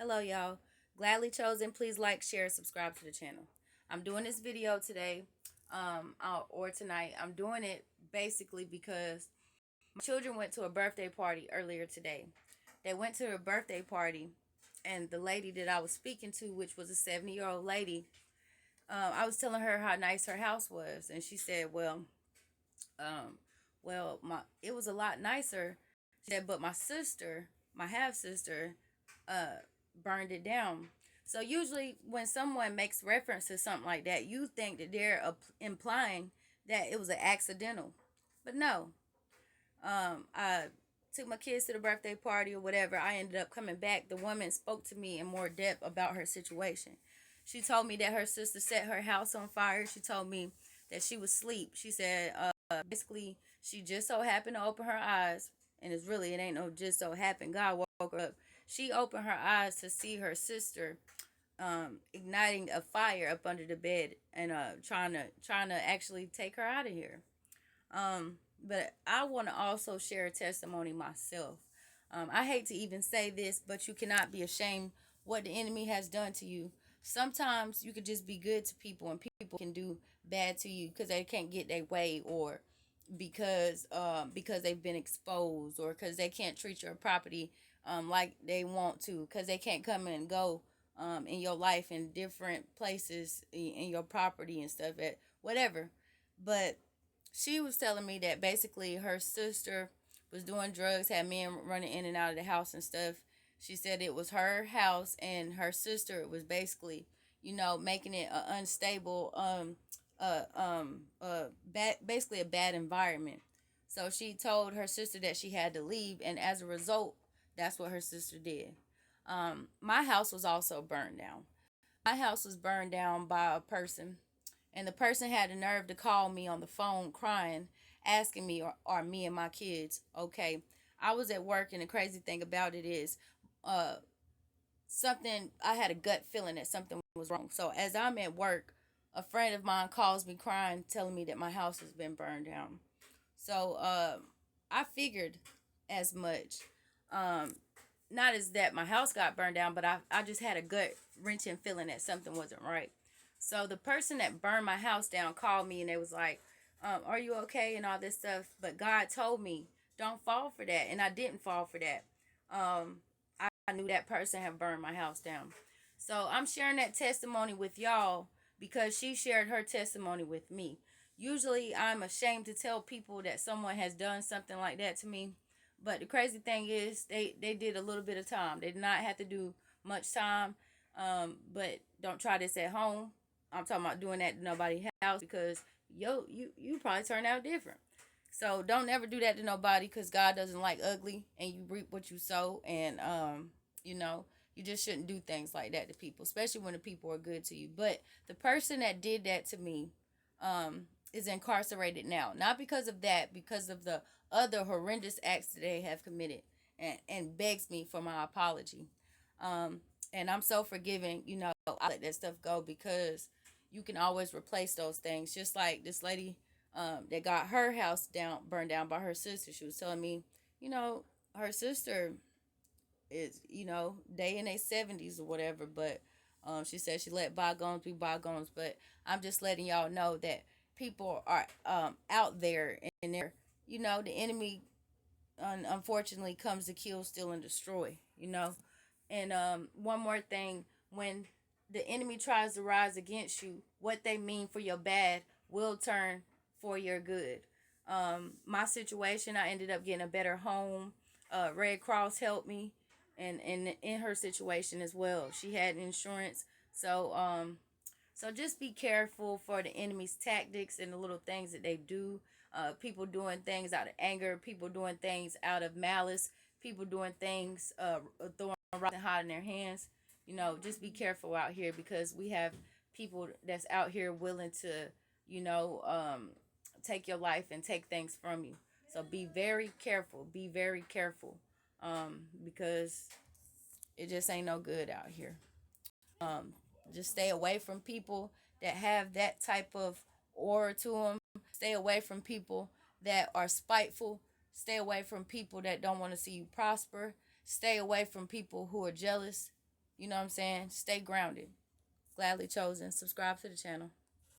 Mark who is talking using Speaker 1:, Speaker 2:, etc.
Speaker 1: Hello, y'all. Gladly chosen. Please like, share, subscribe to the channel. I'm doing this video today, or tonight. I'm doing it basically because my children went to a birthday party earlier today. They went to a birthday party, and the lady that I was speaking to, which was a 70-year-old lady, I was telling her how nice her house was, and she said, um, my it was a lot nicer. She said, but my sister, my half sister, uh, burned it down. So usually when someone makes reference to something like that, you think that they're implying that it was an accidental, but no. I took my kids to the birthday party or whatever. I ended up coming back. The woman spoke to me in more depth about her situation. She told me that her sister set her house on fire. She told me that she was asleep. She said, basically, she just so happened to open her eyes, and it ain't no just so happened. God woke her up. She opened her eyes to see her sister igniting a fire up under the bed and trying to actually take her out of here. But I want to also share a testimony myself. I hate to even say this, but you cannot be ashamed what the enemy has done to you. Sometimes you could just be good to people, and people can do bad to you because they can't get their way, or because they've been exposed, or because they can't treat your property like they want to, because they can't come and go in your life in different places in your property and stuff at whatever. But she was telling me that basically her sister was doing drugs, had men running in and out of the house and stuff. She said it was her house, and her sister was basically, making it an unstable, basically a bad environment. So she told her sister that she had to leave, and as a result, that's what her sister did. My house was also burned down. My house was burned down by a person, and the person had the nerve to call me on the phone crying, asking me, are me and my kids okay? I was at work, and the crazy thing about it is, uh, something, I had a gut feeling that something was wrong. So as I'm at work, a friend of mine calls me crying, telling me that my house has been burned down. So I figured as much. Um, Not as that my house got burned down, but I just had a gut wrenching feeling that something wasn't right. So the person that burned my house down called me, and they was like, are you okay, and all this stuff. But God told me, don't fall for that. And I didn't fall for that. I knew that person had burned my house down. So I'm sharing that testimony with y'all because she shared her testimony with me. Usually I'm ashamed to tell people that someone has done something like that to me. But the crazy thing is they did a little bit of time. They did not have to do much time. But don't try this at home. I'm talking about doing that to nobody's house, because you probably turn out different. So don't ever do that to nobody, because God doesn't like ugly, and you reap what you sow. And you know, you just shouldn't do things like that to people, especially when the people are good to you. But the person that did that to me is incarcerated now, not because of that, because of the other horrendous acts that they have committed, and begs me for my apology. Um, and I'm so forgiving, I let that stuff go, because you can always replace those things. Just like this lady that got her house burned down by her sister. She was telling me, her sister is, they in their 70s or whatever, but she said she let bygones be bygones. But I'm just letting y'all know that people are out there, and they're, the enemy unfortunately comes to kill, steal, and destroy. And one more thing, when the enemy tries to rise against you, what they mean for your bad will turn for your good. My situation, I ended up getting a better home. Red Cross helped me, and in her situation as well, she had insurance. So just be careful for the enemy's tactics and the little things that they do. People doing things out of anger, people doing things out of malice, people doing things, throwing rocks and hiding their hands. Just be careful out here, because we have people that's out here willing to, you know, um, take your life and take things from you. So be very careful. Be very careful, because it just ain't no good out here. Um, just stay away from people that have that type of aura to them. Stay away from people that are spiteful. Stay away from people that don't want to see you prosper. Stay away from people who are jealous. You know what I'm saying? Stay grounded. Gladly chosen. Subscribe to the channel.